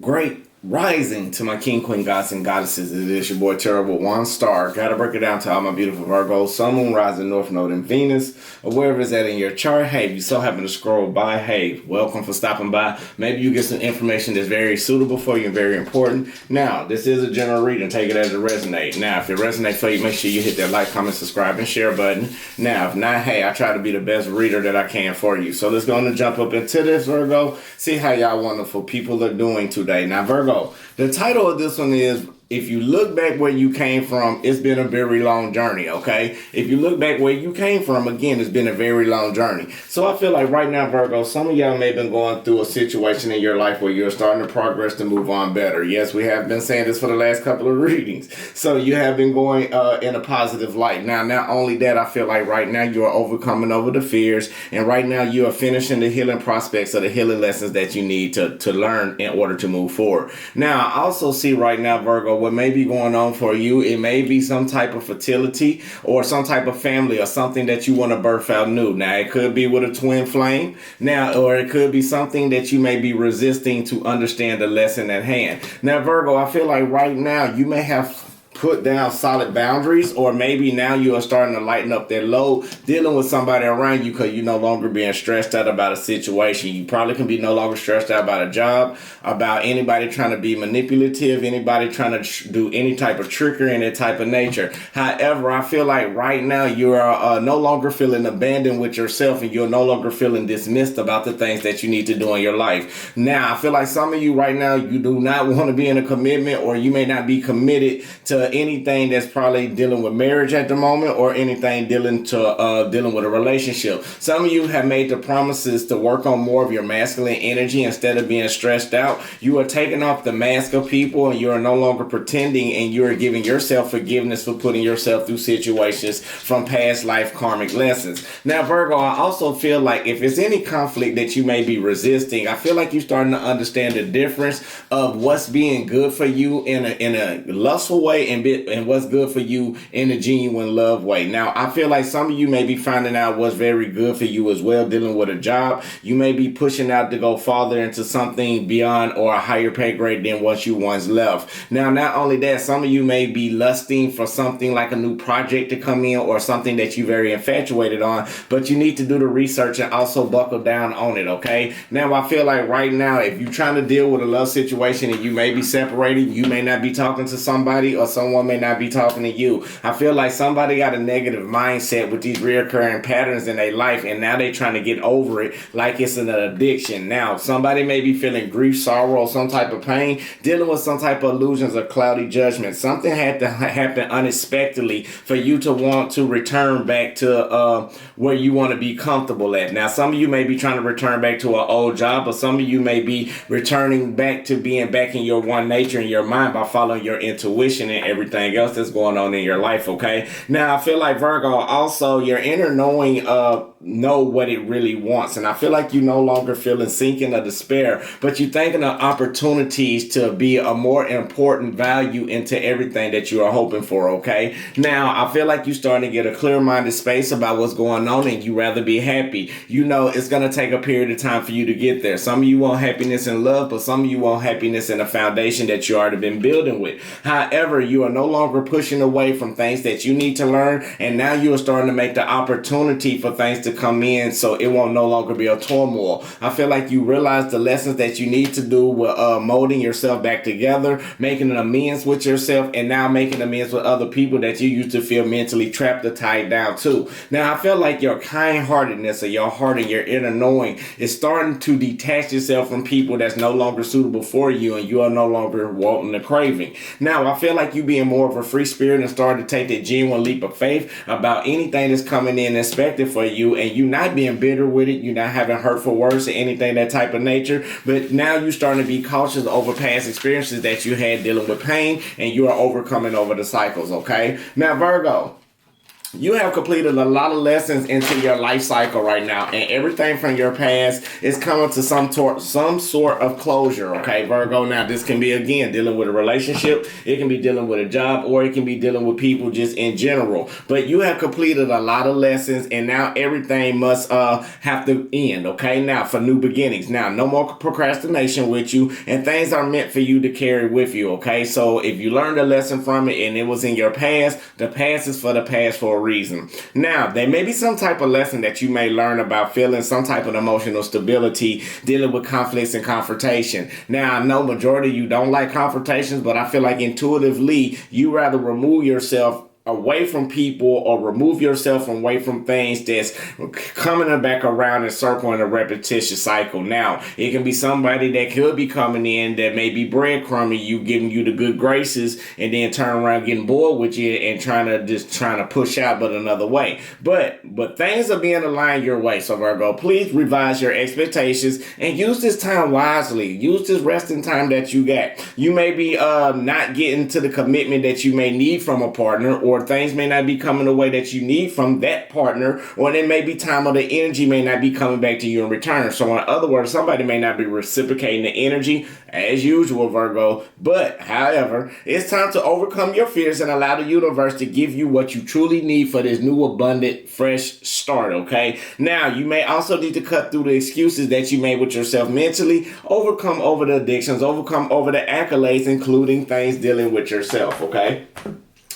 Great rising to my king, queen, gods, and goddesses. It is your boy, Terrible Waunstar. Gotta break it down to all my beautiful Virgos, Sun, Moon, Rising, North Node, and Venus, or wherever it's at in your chart. Hey, if you so happen to scroll by, hey, welcome for stopping by. Maybe you get some information that's very suitable for you and very important. Now, this is a general reading. Take it as it resonates. Now, if it resonates for you, make sure you hit that like, comment, subscribe, and share button. Now, if not, hey, I try to be the best reader that I can for you. So let's go on and jump up into this, Virgo. See how y'all wonderful people are doing today. Now, Virgo, the title of this one is, if you look back where you came from, it's been a very long journey, okay? If you look back where you came from, again, it's been a very long journey. So I feel like right now, Virgo, some of y'all may have been going through a situation in your life where you're starting to progress to move on better. Yes, we have been saying this for the last couple of readings. So you have been going in a positive light. Now, not only that, I feel like right now you are overcoming over the fears, and right now you are finishing the healing prospects of the healing lessons that you need to learn in order to move forward. Now, I also see right now, Virgo, what may be going on for you, it may be some type of fertility or some type of family or something that you want to birth out new. Now, it could be with a twin flame now, or it could be something that you may be resisting to understand the lesson at hand. Now, Virgo, I feel like right now you may have put down solid boundaries, or maybe now you are starting to lighten up that load dealing with somebody around you because you're no longer being stressed out about a situation. You probably can be no longer stressed out about a job, about anybody trying to be manipulative, anybody trying to do any type of trickery and that type of nature. However, I feel like right now you are no longer feeling abandoned with yourself, and you're no longer feeling dismissed about the things that you need to do in your life. Now, I feel like some of you right now, you do not want to be in a commitment, or you may not be committed to anything that's probably dealing with marriage at the moment, or anything dealing with a relationship. Some of you have made the promises to work on more of your masculine energy instead of being stressed out. You are taking off the mask of people, and you are no longer pretending, and you are giving yourself forgiveness for putting yourself through situations from past life karmic lessons. Now, Virgo, I also feel like if it's any conflict that you may be resisting, I feel like you're starting to understand the difference of what's being good for you in a lustful way, and what's good for you in a genuine love way. Now, I feel like some of you may be finding out what's very good for you as well, dealing with a job. You may be pushing out to go farther into something beyond or a higher pay grade than what you once left. Now, not only that, some of you may be lusting for something like a new project to come in, or something that you're very infatuated on, but you need to do the research and also buckle down on it, okay? Now, I feel like right now, if you're trying to deal with a love situation and you may be separated, you may not be talking to somebody, or someone may not be talking to you. I feel like somebody got a negative mindset with these reoccurring patterns in their life, and now they're trying to get over it like it's an addiction. Now, somebody may be feeling grief, sorrow, or some type of pain, dealing with some type of illusions or cloudy judgment. Something had to happen unexpectedly for you to want to return back to where you want to be comfortable at. Now, some of you may be trying to return back to an old job, but some of you may be returning back to being back in your one nature in your mind by following your intuition and everything else that's going on in your life, okay? Now, I feel like, Virgo, also your inner knowing know what it really wants, and I feel like you no longer feeling sinking or despair, but you're thinking of opportunities to be a more important value into everything that you are hoping for, okay? Now, I feel like you're starting to get a clear-minded space about what's going on, and you rather be happy. You know it's going to take a period of time for you to get there. Some of you want happiness and love, but some of you want happiness in a foundation that you already been building with. However, you are no longer pushing away from things that you need to learn, and now you are starting to make the opportunity for things to come in, so it won't no longer be a turmoil. I feel like you realize the lessons that you need to do with molding yourself back together, making an amends with yourself, and now making amends with other people that you used to feel mentally trapped or tied down to. Now, I feel like your kind-heartedness or your heart and your inner knowing is starting to detach yourself from people that's no longer suitable for you, and you are no longer wanting the craving. Now, I feel like you being more of a free spirit and starting to take that genuine leap of faith about anything that's coming in expected for you, and you not being bitter with it, you not having hurtful words or anything that type of nature, but now you're starting to be cautious over past experiences that you had dealing with pain, and you are overcoming over the cycles, okay? Now, Virgo, You have completed a lot of lessons into your life cycle right now, and everything from your past is coming to some sort of closure, okay, Virgo? Now, this can be, again, dealing with a relationship, it can be dealing with a job, or it can be dealing with people just in general. But you have completed a lot of lessons, and now everything must have to end, okay? Now, for new beginnings. Now, no more procrastination with you, and things are meant for you to carry with you, okay? So if you learned a lesson from it and it was in your past, the past is for the past for a reason. Now, there may be some type of lesson that you may learn about feeling some type of emotional stability, dealing with conflicts and confrontation. Now, I know majority of you don't like confrontations, but I feel like intuitively you rather remove yourself away from people or remove yourself away from things that's coming back around and circling a repetitious cycle. Now, it can be somebody that could be coming in that may be breadcrumbing you, giving you the good graces, and then turn around getting bored with you and trying to push out but another way. But things are being aligned your way. So Virgo, please revise your expectations and use this time wisely. Use this resting time that you got. You may be not getting to the commitment that you may need from a partner, or things may not be coming the way that you need from that partner, or there may be time or the energy may not be coming back to you in return. So in other words, somebody may not be reciprocating the energy as usual, Virgo. But however, it's time to overcome your fears and allow the universe to give you what you truly need for this new abundant fresh start, okay? Now, you may also need to cut through the excuses that you made with yourself mentally, overcome over the addictions, overcome over the accolades, including things dealing with yourself, okay?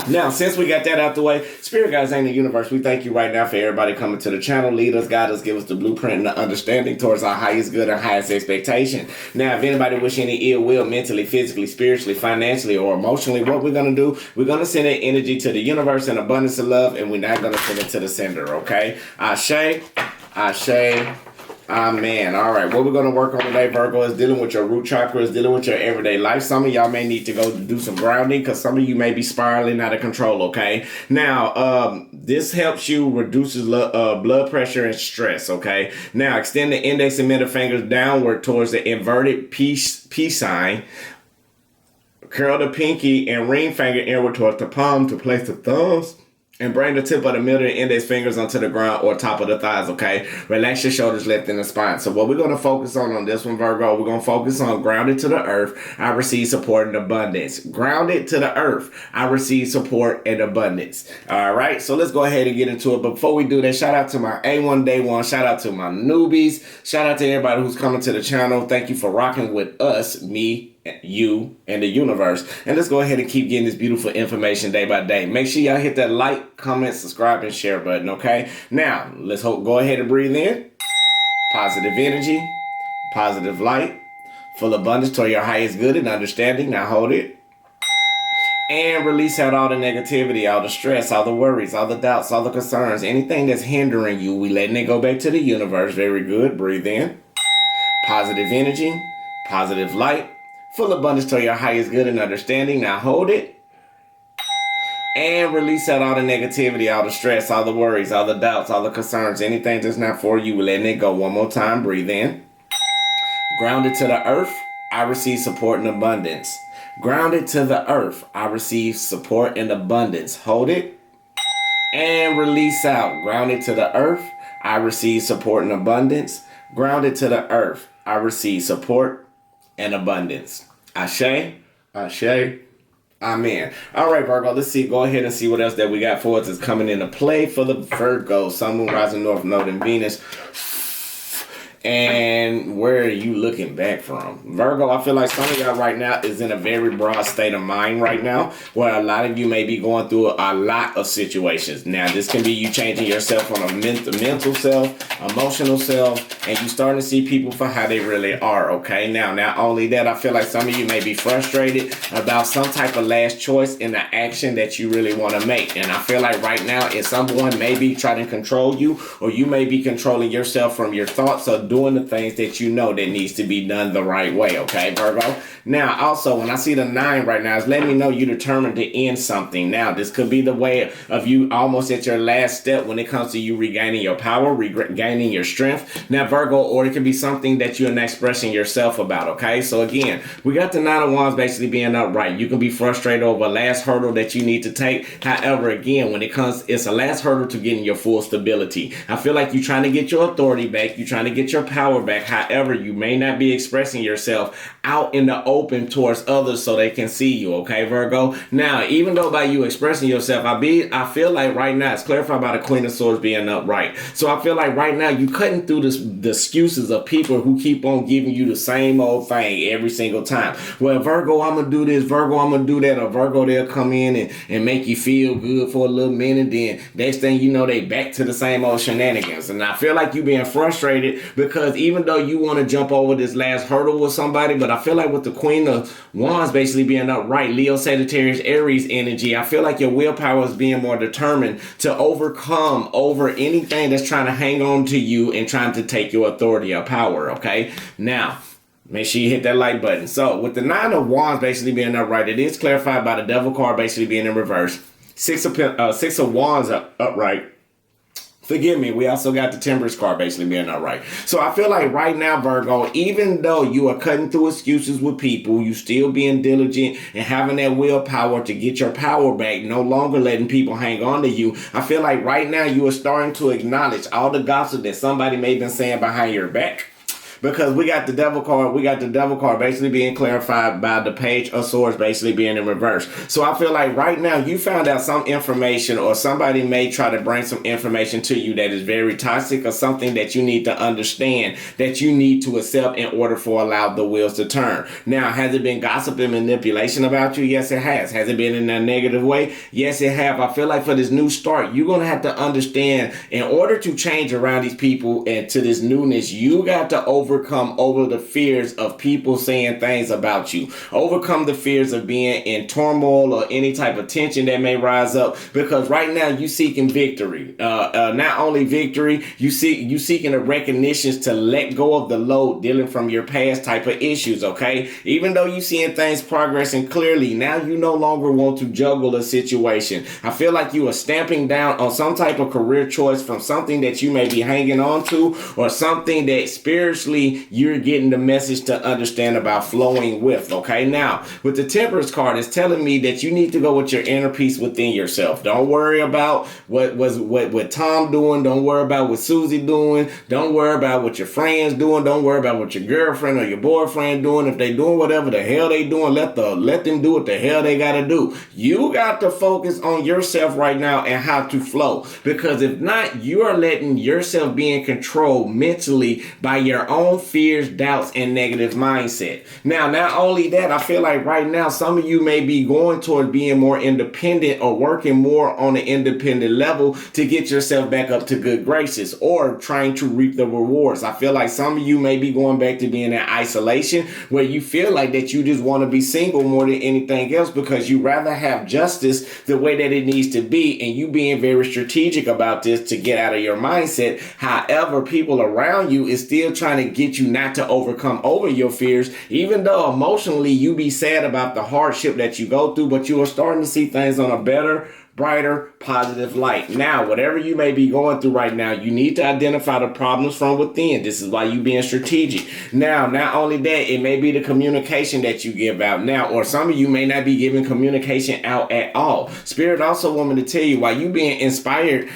Now, since we got that out the way, Spirit Guides and the universe, we thank you right now for everybody coming to the channel. Lead us, guide us, give us the blueprint and the understanding towards our highest good and highest expectation. Now, if anybody wish any ill will mentally, physically, spiritually, financially, or emotionally, what we're going to do, we're going to send that energy to the universe in abundance of love, and we're not going to send it to the sender, okay? Ashe, Ashe, Amen. All right. What we're going to work on today, Virgo, is dealing with your root chakra, is dealing with your everyday life. Some of y'all may need to go do some grounding because some of you may be spiraling out of control, okay? Now, this helps you, reduces blood pressure and stress, okay? Now, extend the index and middle fingers downward towards the inverted peace sign. Curl the pinky and ring finger inward towards the palm to place the thumbs. And bring the tip of the middle and index fingers onto the ground or top of the thighs, okay? Relax your shoulders, left in the spine. So what we're going to focus on this one, Virgo, we're going to focus on grounded to the earth. I receive support and abundance. Grounded to the earth. I receive support and abundance. All right, so let's go ahead and get into it. But before we do that, shout out to my A1 Day 1. Shout out to my newbies. Shout out to everybody who's coming to the channel. Thank you for rocking with us, me, you, and the universe. And let's go ahead and keep getting this beautiful information day by day. Make sure y'all hit that like, comment, subscribe, and share button, okay? Now, let's go ahead and breathe in. Positive energy, positive light, full abundance toward your highest good and understanding. Now hold it. And release out all the negativity, all the stress, all the worries, all the doubts, all the concerns, anything that's hindering you. We letting it go back to the universe. Very good. Breathe in. Positive energy, positive light, full abundance to your highest good and understanding. Now hold it. And release out all the negativity, all the stress, all the worries, all the doubts, all the concerns, anything that's not for you. We're letting it go. One more time. Breathe in. Grounded to the earth, I receive support and abundance. Grounded to the earth, I receive support and abundance. Hold it. And release out. Grounded to the earth, I receive support and abundance. Grounded to the earth, I receive support and abundance. Ashe, Ashe, Amen. All right, Virgo, let's see. Go ahead and see what else that we got for us is coming into play for the Virgo. Sun, Moon, Rising, North Node, and Venus. And where are you looking back from? Virgo, I feel like some of y'all right now is in a very broad state of mind right now, where a lot of you may be going through a lot of situations. Now, this can be you changing yourself on a mental self, emotional self, and you starting to see people for how they really are, okay? Now, not only that, I feel like some of you may be frustrated about some type of last choice in the action that you really want to make. And I feel like right now, if someone may be trying to control you, or you may be controlling yourself from your thoughts or yourself doing the things that you know that needs to be done the right way, okay, Virgo? Now, also, when I see the 9 right now, it's letting me know you're determined to end something. Now, this could be the way of you almost at your last step when it comes to you regaining your power, regaining your strength. Now, Virgo, or it could be something that you're not expressing yourself about, okay? So, again, we got the 9 of Wands basically being upright. You can be frustrated over a last hurdle that you need to take. However, again, when it comes, it's a last hurdle to getting your full stability. I feel like you're trying to get your authority back. You're trying to get your power back. However, you may not be expressing yourself out in the open towards others so they can see you, okay, Virgo? Now, even though by you expressing yourself, I feel like right now, it's clarified by the Queen of Swords being upright. So I feel like right now, you cutting through the excuses of people who keep on giving you the same old thing every single time. Well, Virgo, I'm going to do this. Virgo, I'm going to do that. Or Virgo, they'll come in and make you feel good for a little minute. Then next thing you know, they back to the same old shenanigans. And I feel like you being frustrated because even though you want to jump over this last hurdle with somebody, but I feel like with the Queen of Wands basically being upright, Leo, Sagittarius, Aries energy, I feel like your willpower is being more determined to overcome over anything that's trying to hang on to you and trying to take your authority or power, okay? Now, make sure you hit that like button. So, with the 9 of Wands basically being upright, it is clarified by the Devil card basically being in reverse. 6 of Wands upright. Forgive me, we also got the Temperance card basically being upright. So I feel like right now, Virgo, even though you are cutting through excuses with people, you still being diligent and having that willpower to get your power back, no longer letting people hang on to you. I feel like right now you are starting to acknowledge all the gossip that somebody may have been saying behind your back. Because we got the Devil card basically being clarified by the Page of Swords basically being in reverse. So I feel like right now you found out some information, or somebody may try to bring some information to you that is very toxic, or something that you need to understand, that you need to accept in order for allow the wheels to turn. Now, has it been gossip and manipulation about you? Yes, it has. Has it been in a negative way? Yes, it have. I feel like for this new start, you're going to have to understand, in order to change around these people and to this newness, you got to overcome the fears of people saying things about you. Overcome the fears of being in turmoil or any type of tension that may rise up, because right now you seeking victory. Not only victory, you seeking a recognition to let go of the load dealing from your past type of issues, okay? Even though you seeing things progressing clearly, now you no longer want to juggle a situation. I feel like you are stamping down on some type of career choice from something that you may be hanging on to, or something that spiritually you're getting the message to understand about flowing with, okay? Now, with the Temperance card, it's telling me that you need to go with your inner peace within yourself. Don't worry about what Tom doing. Don't worry about what Susie doing. Don't worry about what your friends doing. Don't worry about what your girlfriend or your boyfriend doing. If they doing whatever the hell they doing, let them do what the hell they gotta do. You got to focus on yourself right now and how to flow, because if not, you are letting yourself be in control mentally by your own fears, doubts, and negative mindset. Now, not only that, I feel like right now some of you may be going toward being more independent, or working more on an independent level to get yourself back up to good graces, or trying to reap the rewards. I feel like some of you may be going back to being in isolation, where you feel like that you just want to be single more than anything else, because you rather have justice the way that it needs to be, and you being very strategic about this to get out of your mindset. However, people around you is still trying to get you not to overcome over your fears, even though emotionally you be sad about the hardship that you go through, but you are starting to see things on a better, brighter, positive light. Now, whatever you may be going through right now, you need to identify the problems from within. This is why you being strategic. Now, not only that, it may be the communication that you give out now, or some of you may not be giving communication out at all. Spirit also want me to tell you, while you being inspired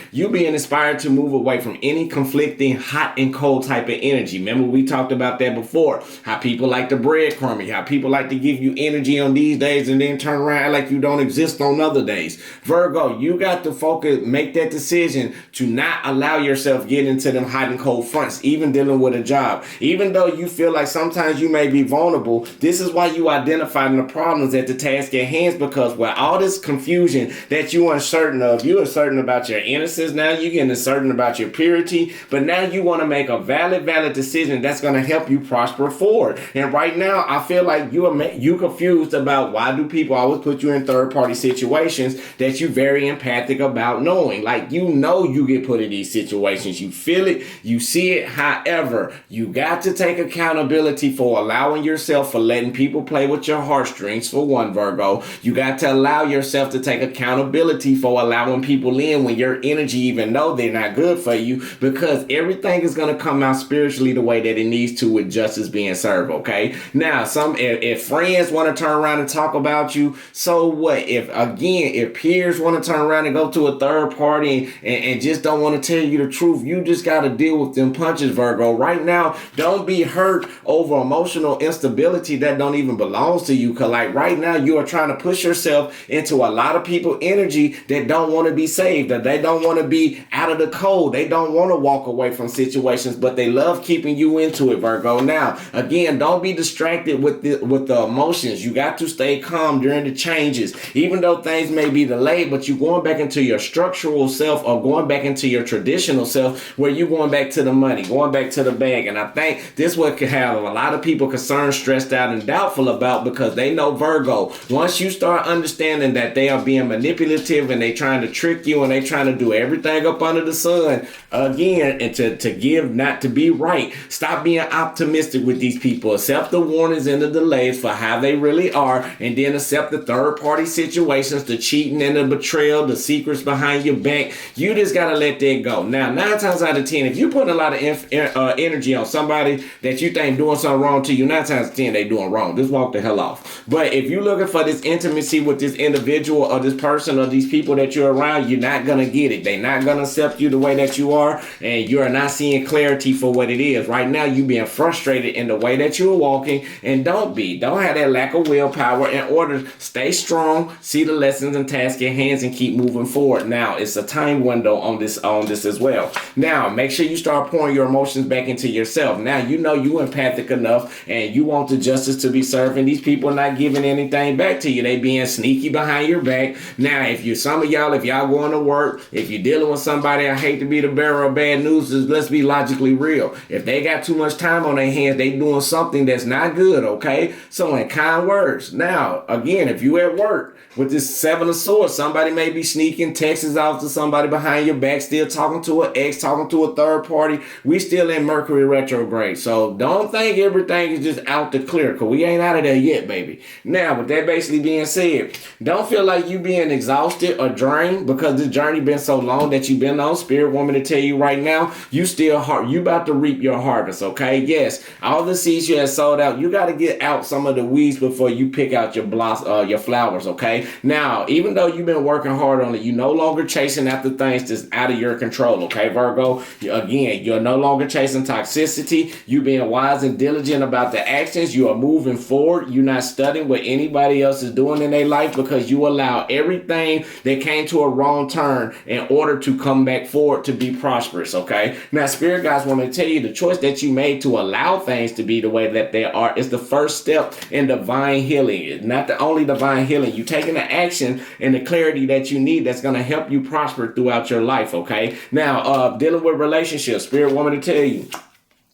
to move away from any conflicting hot and cold type of energy. Remember, we talked about that before, how people like to breadcrumb you, how people like to give you energy on these days and then turn around like you don't exist on other days. Virgo, you got to focus, make that decision to not allow yourself get into them hot and cold fronts, even dealing with a job. Even though you feel like sometimes you may be vulnerable, this is why you identifying the problems at the task at hand, because with all this confusion that you uncertain of, you uncertain about your innocence, now you're getting uncertain about your purity, but now you want to make a valid decision that's going to help you prosper forward. And right now, I feel like you confused about why do people always put you in third-party situations that you very empathic about knowing. Like, you know you get put in these situations. You feel it. You see it. However, you got to take accountability for allowing yourself, for letting people play with your heartstrings, for one, Virgo. You got to allow yourself to take accountability for allowing people in when your energy, even though they're not good for you, because everything is going to come out spiritually the way that it needs to, with justice being served, okay? Now, if friends want to turn around and talk about you, so what? If peers want to turn around and go to a third party and just don't want to tell you the truth, you just got to deal with them punches, Virgo. Right now, don't be hurt over emotional instability that don't even belong to you, because like right now you are trying to push yourself into a lot of people energy that don't want to be saved, that they don't want to be out of the cold, they don't want to walk away from situations, but they love keeping you into it, Virgo. Now, again, don't be distracted with the emotions. You got to stay calm during the changes, even though things may be delayed, but you're going back into your structural self, or going back into your traditional self, where you're going back to the money, going back to the bag. And I think this what could have a lot of people concerned, stressed out, and doubtful about, because they know, Virgo, once you start understanding that they are being manipulative and they trying to trick you and they trying to do everything up under the sun, again, and to give, not to be right. Stop being optimistic with these people. Accept the warnings and the delays for how they really are, and then accept the third party situations, the cheating and the betrayal, the secrets behind your back. You just got to let that go. Now, 9 times out of 10, if you put a lot of energy on somebody that you think doing something wrong to you, 9 times out of 10 they doing wrong. Just walk the hell off. But if you're looking for this intimacy with this individual or this person or these people that you're around, you're not going to get it. They're not going to accept you the way that you are, and you're not seeing clarity for what it is. Right now, you being frustrated in the way that you're walking, and don't have that lack of willpower. In order to stay strong, see the lessons and tasks at hands, and keep moving forward. Now, it's a time window on this as well. Now, make sure you start pouring your emotions back into yourself. Now, you know you empathic enough, and you want the justice to be served, and these people are not giving anything back to you. They being sneaky behind your back. Now, if y'all going to work, if you're dealing with somebody, I hate to be the bearer of bad news, let's be logically real. If they got too much time on their hands, they doing something that's not good, okay? So in kind words. Now, again, if you at work with this 7 of Swords, somebody may be sneaking texts out to somebody behind your back, still talking to an ex, talking to a third party. We still in Mercury retrograde. So don't think everything is just out to clear, because we ain't out of there yet, baby. Now, with that basically being said, don't feel like you being exhausted or drained because this journey been so long that you've been on. Spirit want me to tell you right now, you about to reap your harvest, okay? Yes, all the seeds you have sowed out, you got to get out some of the weeds before you pick out your flowers, okay? Now, even though you've been working hard on it, you're no longer chasing after things that's out of your control, okay, Virgo? Again, you're no longer chasing toxicity. You're being wise and diligent about the actions. You are moving forward. You're not studying what anybody else is doing in their life, because you allow everything that came to a wrong turn in order to come back forward to be prosperous, okay? Now, Spirit guys want me to tell you, the choice that you made to allow things to be the way that they are is the first step in divine healing. It's not the only divine healing. You taking the action and the clarity that you need that's going to help you prosper throughout your life, okay? Now, dealing with relationships, Spirit want me to tell you,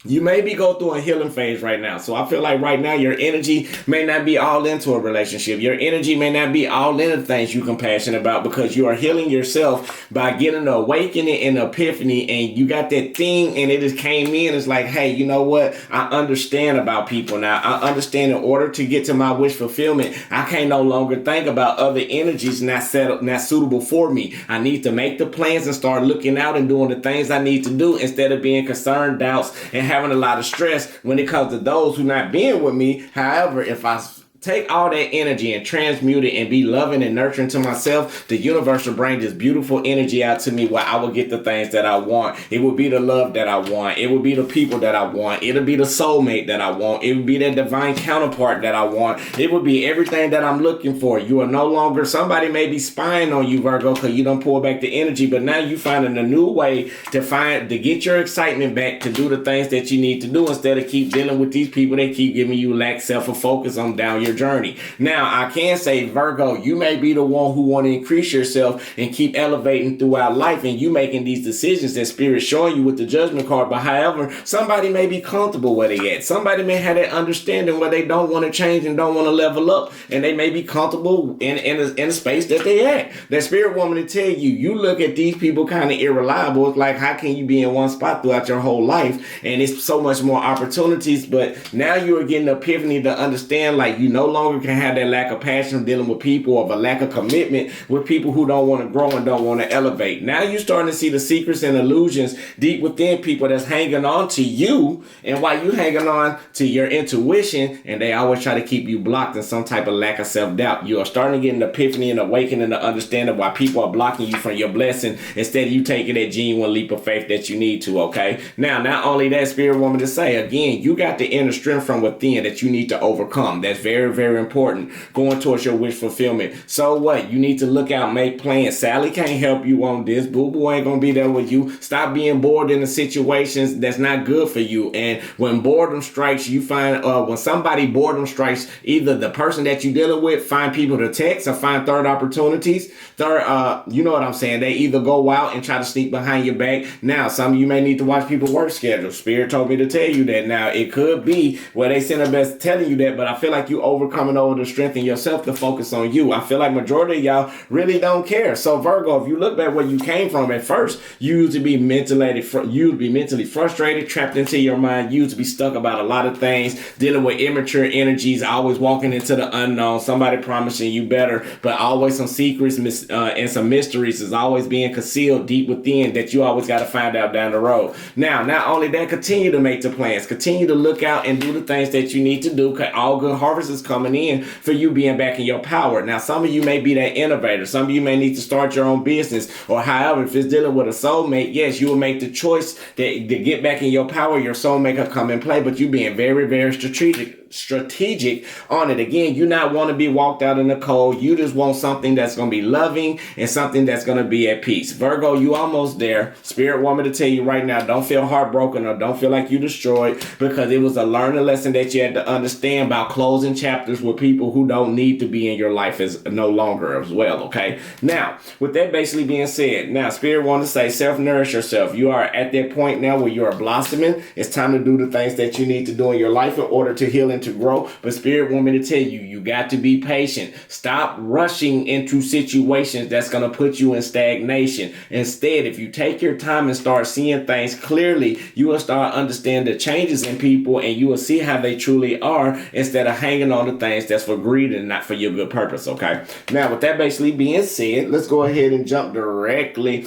you may be going through a healing phase right now. So I feel like right now your energy may not be all into a relationship. Your energy may not be all into things you're compassionate about, because you are healing yourself by getting the awakening and epiphany, and you got that thing and it just came in. It's like, hey, you know what? I understand about people now. I understand in order to get to my wish fulfillment, I can't no longer think about other energies not suitable for me. I need to make the plans and start looking out and doing the things I need to do, instead of being concerned, doubts, and having a lot of stress when it comes to those who not being with me. However, if I take all that energy and transmute it and be loving and nurturing to myself, the universe will bring this beautiful energy out to me where I will get the things that I want. It will be the love that I want. It will be the people that I want. It'll be the soulmate that I want. It will be that divine counterpart that I want. It will be everything that I'm looking for. You are no longer, somebody may be spying on you, Virgo, because you don't pull back the energy, but now you finding a new way to get your excitement back, to do the things that you need to do, instead of keep dealing with these people that keep giving you lack self-focus on down your your journey. Now, I can say, Virgo, you may be the one who want to increase yourself and keep elevating throughout life, and you making these decisions that Spirit's showing you with the Judgment card. But however, somebody may be comfortable where they at. Somebody may have that understanding where they don't want to change and don't want to level up, and they may be comfortable in a space that they at. That Spirit want me to tell you, you look at these people kind of irreliable. It's like, how can you be in one spot throughout your whole life? And it's so much more opportunities. But now you are getting the epiphany to understand, like, you no longer can have that lack of passion dealing with people, or a lack of commitment with people who don't want to grow and don't want to elevate. Now you're starting to see the secrets and illusions deep within people that's hanging on to you, and while you hanging on to your intuition, and they always try to keep you blocked in some type of lack of self-doubt. You are starting to get an epiphany and awakening to understanding why people are blocking you from your blessing, instead of you taking that genuine leap of faith that you need to, okay? Now, not only that, Spirit want me to say, again, you got the inner strength from within that you need to overcome. That's very, very important, going towards your wish fulfillment. So what? You need to look out, make plans. Sally can't help you on this. Boo-boo ain't gonna be there with you. Stop being bored in the situations that's not good for you. And when boredom strikes, you find, when somebody boredom strikes, either the person that you dealing with, find people to text, or find third opportunities. You know what I'm saying? They either go out and try to sneak behind your back. Now, some of you may need to watch people's work schedule. Spirit told me to tell you that. Now, it could be where they send a best telling you that, but I feel like you overcoming over to strengthen yourself to focus on you. I feel like majority of y'all really don't care. So Virgo, if you look back where you came from at first, you used to be mentally frustrated, trapped into your mind. You used to be stuck about a lot of things, dealing with immature energies, always walking into the unknown, somebody promising you better, but always some secrets and some mysteries is always being concealed deep within that you always got to find out down the road. Now, not only that, continue to make the plans, continue to look out and do the things that you need to do, because all good harvest is coming in for you being back in your power. Now, some of you may be that innovator. Some of you may need to start your own business, or however, if it's dealing with a soulmate, yes, you will make the choice to get back in your power. Your soulmate can come and play, but you being very, very strategic on it. Again, you not want to be walked out in the cold. You just want something that's going to be loving and something that's going to be at peace. Virgo, you almost there. Spirit want me to tell you right now, don't feel heartbroken or don't feel like you destroyed, because it was a learning lesson that you had to understand about closing chapters with people who don't need to be in your life as no longer as well, okay? Now, with that basically being said, now Spirit want to say, self-nourish yourself. You are at that point now where you are blossoming. It's time to do the things that you need to do in your life in order to heal and to grow. But Spirit want me to tell you, you got to be patient. Stop rushing into situations that's going to put you in stagnation. Instead, if you take your time and start seeing things clearly, you will start understanding the changes in people, and you will see how they truly are, instead of hanging on to things that's for greed and not for your good purpose, okay? Now, with that basically being said, let's go ahead and jump directly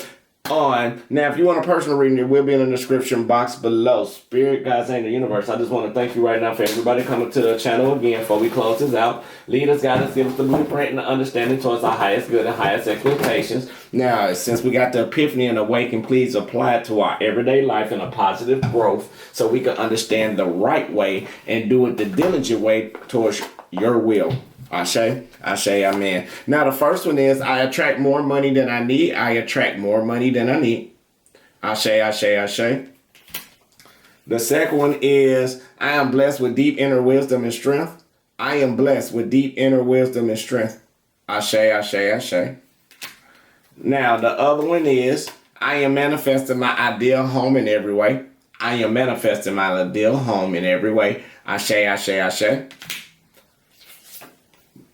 on. Now, if you want a personal reading, it will be in the description box below. Spirit, God's angel, universe, I just want to thank you right now for everybody coming to the channel again. Before we close this out, lead us, guide us, give us the blueprint and the understanding towards our highest good and highest expectations. Now, since we got the epiphany and awakening, please apply it to our everyday life and a positive growth, so we can understand the right way and do it the diligent way towards your will. Ashe, Ashe, amen. Now, the first one is, I attract more money than I need. I attract more money than I need. Ashe, Ashe, Ashe. The second one is, I am blessed with deep inner wisdom and strength. I am blessed with deep inner wisdom and strength. Ashe, Ashe, Ashe. Now, the other one is, I am manifesting my ideal home in every way. I am manifesting my ideal home in every way. Ashe, Ashe, Ashe.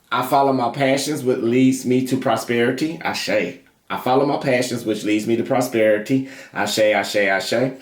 I follow my passions, which leads me to prosperity. Ashe. I follow my passions, which leads me to prosperity. Ashe, Ashe, Ashe.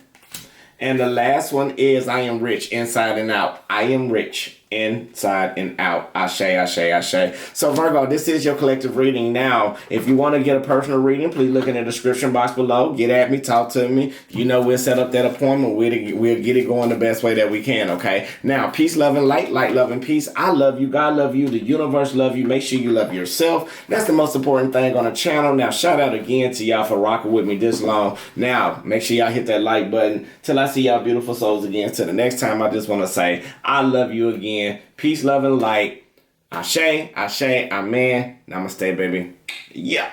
And the last one is, I am rich inside and out. I am rich inside and out. Ashe, Ashe, Ashe. So Virgo, this is your collective reading. Now, if you want to get a personal reading, please look in the description box below. Get at me, talk to me. You know, we'll set up that appointment. We'll get it going the best way that we can, okay? Now, peace, love, and light, love, and peace. I love you. God love you. The universe love you. Make sure you love yourself. That's the most important thing on the channel. Now, shout out again to y'all for rocking with me this long. Now, make sure y'all hit that like button. Till I see y'all beautiful souls again. Till the next time, I just want to say, I love you again. Peace, love, and light. Ashe, Ashe, amen. Namaste, baby. Yeah.